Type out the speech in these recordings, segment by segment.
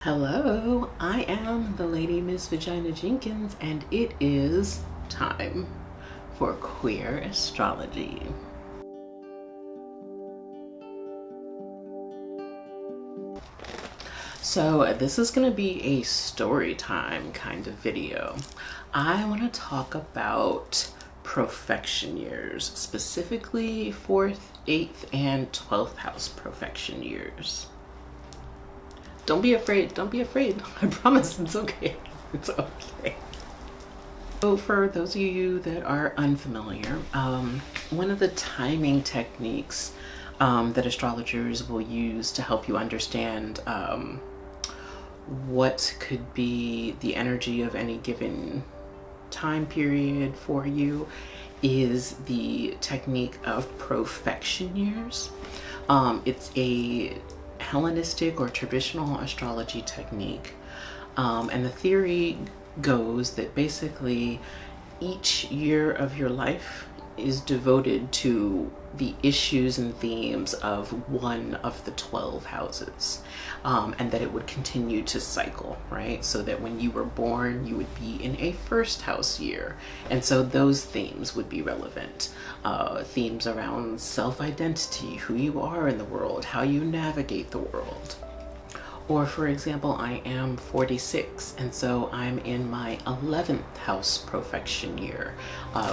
Hello, I am the Lady Miss Vagina Jenkins, and it is time for queer astrology. So this is going to be a story time kind of video. I want to talk about profection years, specifically 4th, 8th, and 12th house profection years. Don't be afraid. Don't be afraid. I promise it's okay. It's okay. So for those of you that are unfamiliar, one of the timing techniques that astrologers will use to help you understand what could be the energy of any given time period for you is the technique of profection years. It's a Hellenistic or traditional astrology technique, and the theory goes that basically each year of your life is devoted to the issues and themes of one of the 12 houses, and that it would continue to cycle, right? So that when you were born, you would be in a first house year, and so those themes would be relevant. Themes around self-identity, who you are in the world, how you navigate the world. Or for example, I am 46, and so I'm in my 11th house profection year,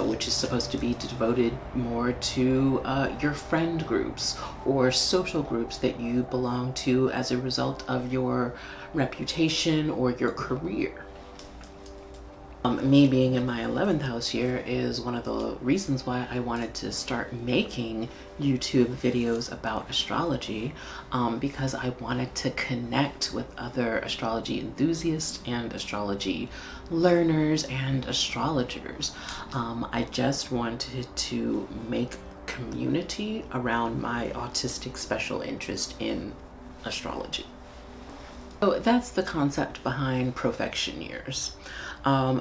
which is supposed to be devoted more to your friend groups or social groups that you belong to as a result of your reputation or your career. Me being in my 11th house year is one of the reasons why I wanted to start making YouTube videos about astrology, because I wanted to connect with other astrology enthusiasts and astrology learners and astrologers. I just wanted to make community around my autistic special interest in astrology. So that's the concept behind profection years.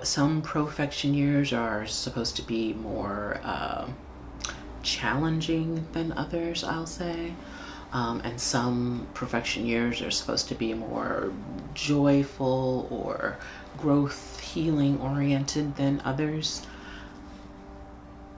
Some profection years are supposed to be more challenging than others, I'll say. And some profection years are supposed to be more joyful or growth, healing oriented than others.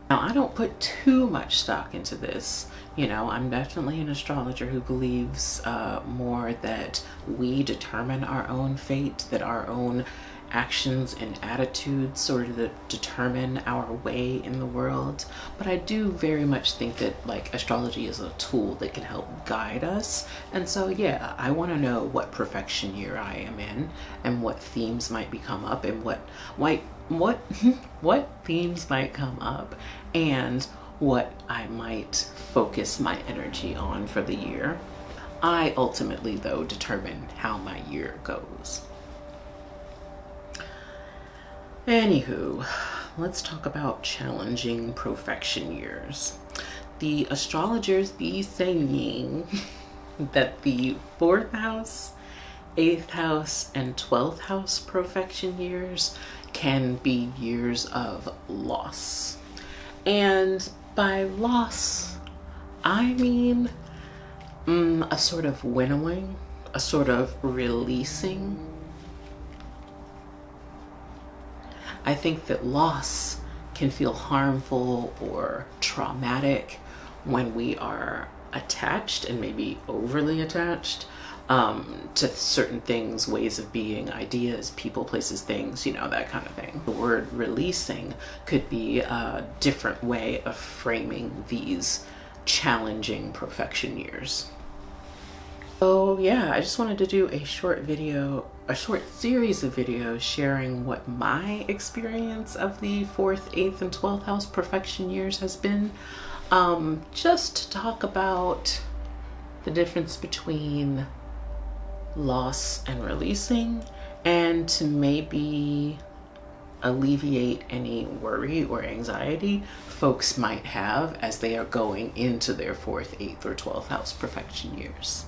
Now, I don't put too much stock into this. You know, I'm definitely an astrologer who believes more that we determine our own fate, that our own actions and attitudes sort of determine our way in the world. But I do very much think that like astrology is a tool that can help guide us. And so yeah, I want to know what profection year I am in and what themes might become up and what themes might come up and what I might focus my energy on for the year. I ultimately though determine how my year goes. Anywho, let's talk about challenging profection years. The astrologers be saying that the 4th house, 8th house, and 12th house profection years can be years of loss. And by loss, I mean a sort of winnowing, a sort of releasing. I think that loss can feel harmful or traumatic when we are attached and maybe overly attached to certain things, ways of being, ideas, people, places, things, you know, that kind of thing. The word releasing could be a different way of framing these challenging profection years. So yeah, I just wanted to do a short series of videos sharing what my experience of the 4th, 8th, and 12th house profection years has been. Just to talk about the difference between loss and releasing, and to maybe alleviate any worry or anxiety folks might have as they are going into their 4th, 8th, or 12th house profection years.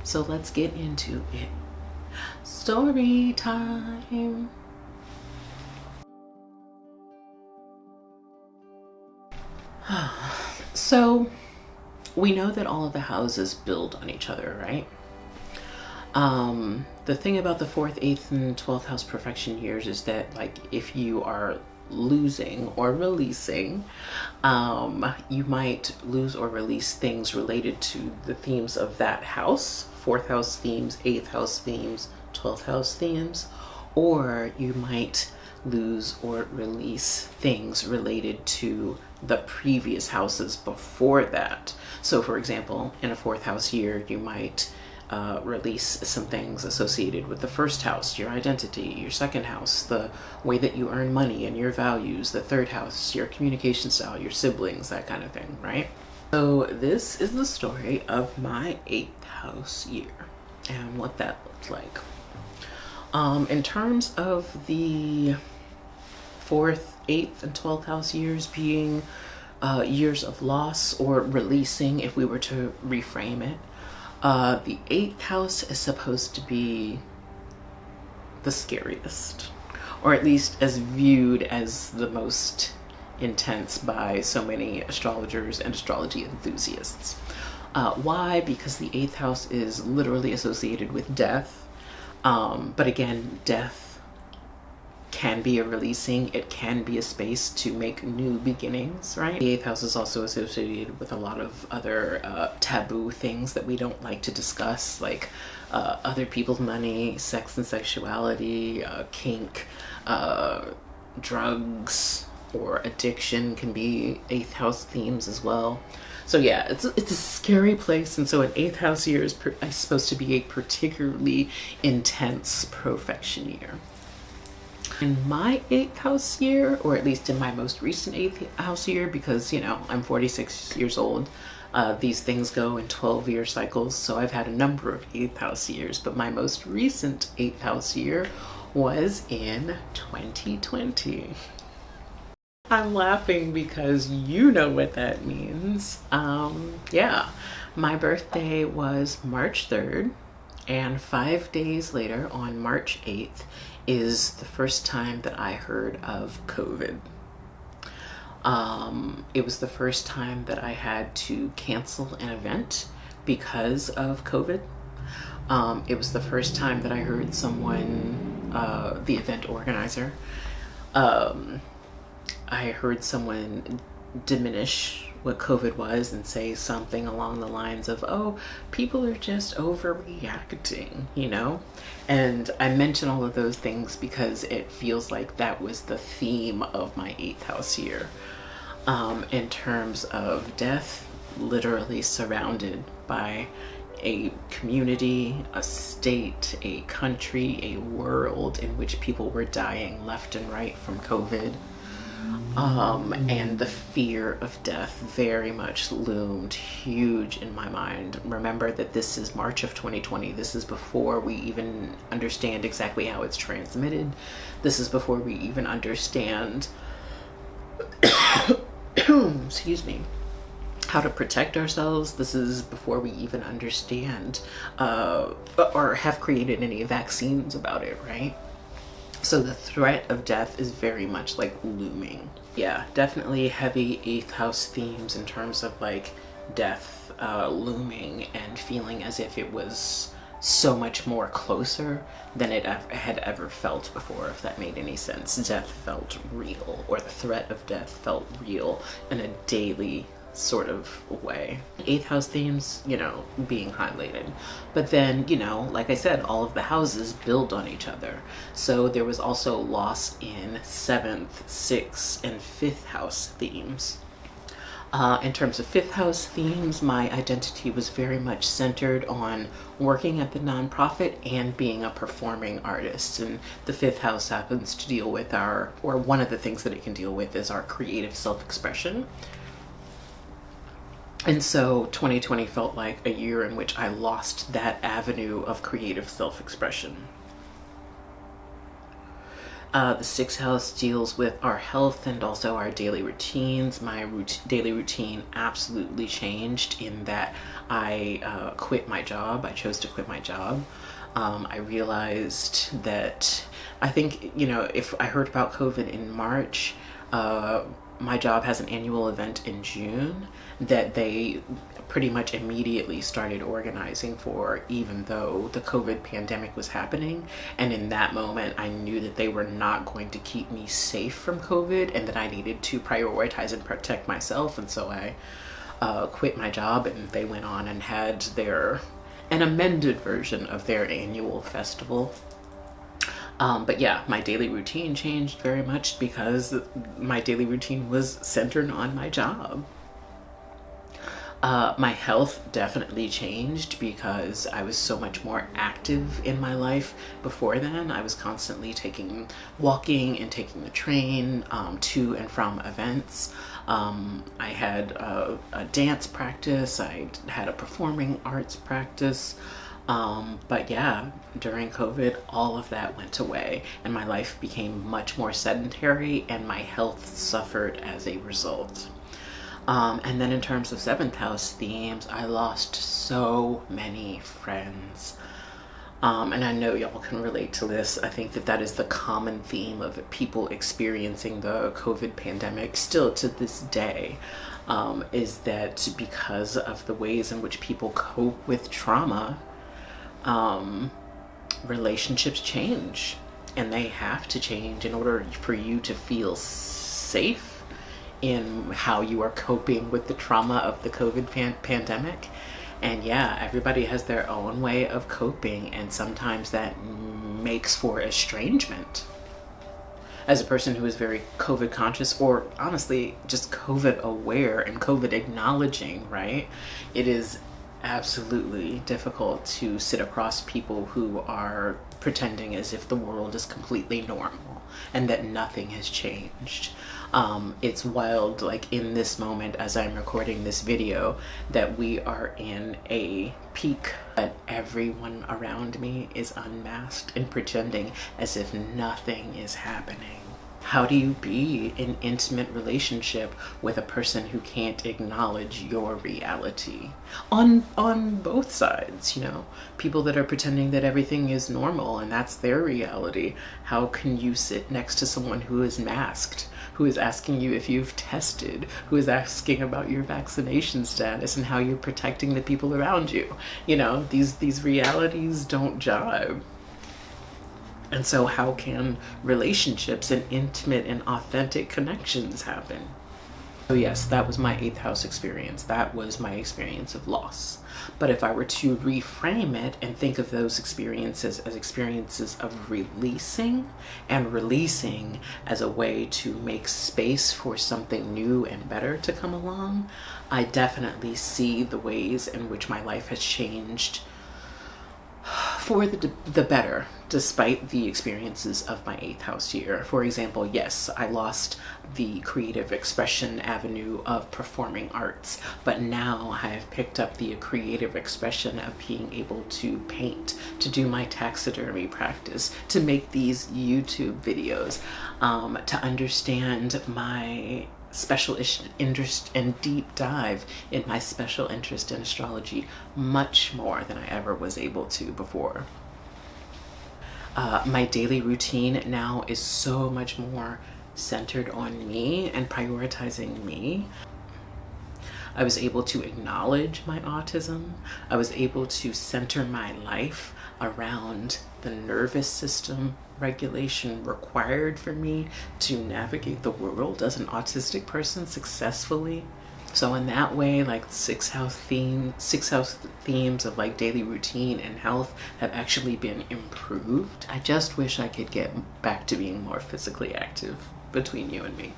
So let's get into it. Story time. So we know that all of the houses build on each other, right? The thing about the 4th, 8th, and 12th house profection years is that, like, if you are losing or releasing, you might lose or release things related to the themes of that house, 4th house themes, 8th house themes, 12th house themes, or you might lose or release things related to the previous houses before that. So for example, in a 4th house year, you might release some things associated with the 1st house, your identity, your 2nd house, the way that you earn money and your values, the 3rd house, your communication style, your siblings, that kind of thing, right? So this is the story of my 8th house year and what that looked like. In terms of the 4th, 8th, and 12th house years being years of loss or releasing, if we were to reframe it, the 8th house is supposed to be the scariest, or at least as viewed as the most intense by so many astrologers and astrology enthusiasts. Why? Because the 8th house is literally associated with death. But again, death can be a releasing, it can be a space to make new beginnings, right? The 8th house is also associated with a lot of other taboo things that we don't like to discuss, like other people's money, sex and sexuality, kink, drugs, or addiction can be 8th house themes as well. So yeah, it's a scary place, and so an 8th house year is supposed to be a particularly intense profection year. In my 8th house year, or at least in my most recent 8th house year, because, you know, I'm 46 years old, these things go in 12-year cycles, so I've had a number of 8th house years, but my most recent 8th house year was in 2020. I'm laughing because you know what that means. Yeah, my birthday was March 3rd, and 5 days later, on March 8th, is the first time that I heard of COVID. It was the first time that I had to cancel an event because of COVID. It was the first time that I heard someone, the event organizer, I heard someone diminish what COVID was and say something along the lines of, oh, people are just overreacting, you know? And I mention all of those things because it feels like that was the theme of my 8th house year. In terms of death, literally surrounded by a community, a state, a country, a world in which people were dying left and right from COVID. And the fear of death very much loomed huge in my mind. Remember that this is March of 2020. This is before we even understand exactly how it's transmitted. This is before we even understand, excuse me, how to protect ourselves. This is before we even understand or have created any vaccines about it, right? So the threat of death is very much like looming. Yeah, definitely heavy 8th house themes in terms of like death looming and feeling as if it was so much more closer than it had ever felt before, if that made any sense. Death felt real, or the threat of death felt real in a daily sort of way. 8th house themes, you know, being highlighted. But then, you know, like I said, all of the houses build on each other. So there was also loss in 7th, 6th, and 5th house themes. In terms of 5th house themes, my identity was very much centered on working at the nonprofit and being a performing artist. And the 5th house happens to deal with or one of the things that it can deal with is our creative self-expression. And so 2020 felt like a year in which I lost that avenue of creative self-expression. The 6th house deals with our health and also our daily routines. My daily routine absolutely changed in that I quit my job. I chose to quit my job. I realized that, I think, you know, if I heard about COVID in March, my job has an annual event in June that they pretty much immediately started organizing for, even though the COVID pandemic was happening. And in that moment, I knew that they were not going to keep me safe from COVID and that I needed to prioritize and protect myself. And so I quit my job, and they went on and had an amended version of their annual festival. But yeah, my daily routine changed very much because my daily routine was centered on my job. My health definitely changed because I was so much more active in my life before then. I was constantly walking and taking the train to and from events. I had a dance practice. I had a performing arts practice. But yeah, during COVID, all of that went away and my life became much more sedentary and my health suffered as a result. And then in terms of 7th house themes, I lost so many friends. And I know y'all can relate to this. I think that is the common theme of people experiencing the COVID pandemic still to this day, is that because of the ways in which people cope with trauma, relationships change, and they have to change in order for you to feel safe in how you are coping with the trauma of the COVID pandemic. And yeah, everybody has their own way of coping, and sometimes that makes for estrangement. As a person who is very COVID conscious, or honestly just COVID aware and COVID acknowledging, right? It is absolutely difficult to sit across people who are pretending as if the world is completely normal and that nothing has changed. It's wild, like in this moment as I'm recording this video, that we are in a peak, but everyone around me is unmasked and pretending as if nothing is happening. How do you be in intimate relationship with a person who can't acknowledge your reality? On both sides, people that are pretending that everything is normal and that's their reality. How can you sit next to someone who is masked, who is asking you if you've tested, who is asking about your vaccination status and how you're protecting the people around you? These realities don't jive. And so how can relationships and intimate and authentic connections happen? So yes, that was my 8th house experience. That was my experience of loss. But if I were to reframe it and think of those experiences as experiences of releasing, and releasing as a way to make space for something new and better to come along, I definitely see the ways in which my life has changed for the better, despite the experiences of my 8th house year. For example, yes, I lost the creative expression avenue of performing arts, but now I have picked up the creative expression of being able to paint, to do my taxidermy practice, to make these YouTube videos, to understand my special interest and deep dive in my special interest in astrology much more than I ever was able to before. My daily routine now is so much more centered on me and prioritizing me. I was able to acknowledge my autism. I was able to center my life around the nervous system regulation required for me to navigate the world as an autistic person successfully. So in that way, like 6th house themes of like daily routine and health have actually been improved. I just wish I could get back to being more physically active between you and me.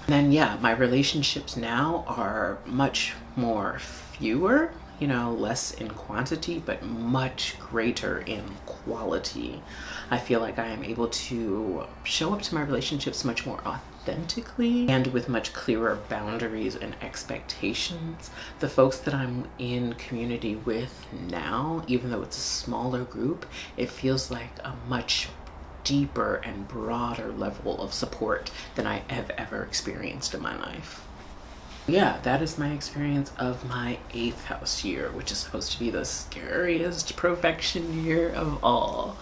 And then yeah, my relationships now are much more fewer, less in quantity, but much greater in quality. I feel like I am able to show up to my relationships much more authentically and with much clearer boundaries and expectations. The folks that I'm in community with now, even though it's a smaller group, it feels like a much deeper and broader level of support than I have ever experienced in my life. Yeah, that is my experience of my 8th house year, which is supposed to be the scariest profection year of all.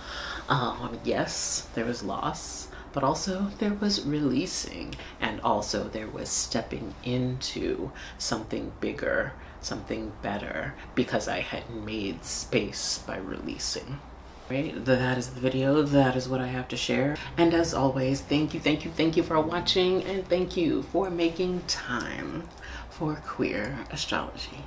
Yes, there was loss, but also there was releasing, and also there was stepping into something bigger, something better, because I had made space by releasing. Right, that is the video. That is what I have to share. And as always, thank you for watching, and thank you for making time for queer astrology.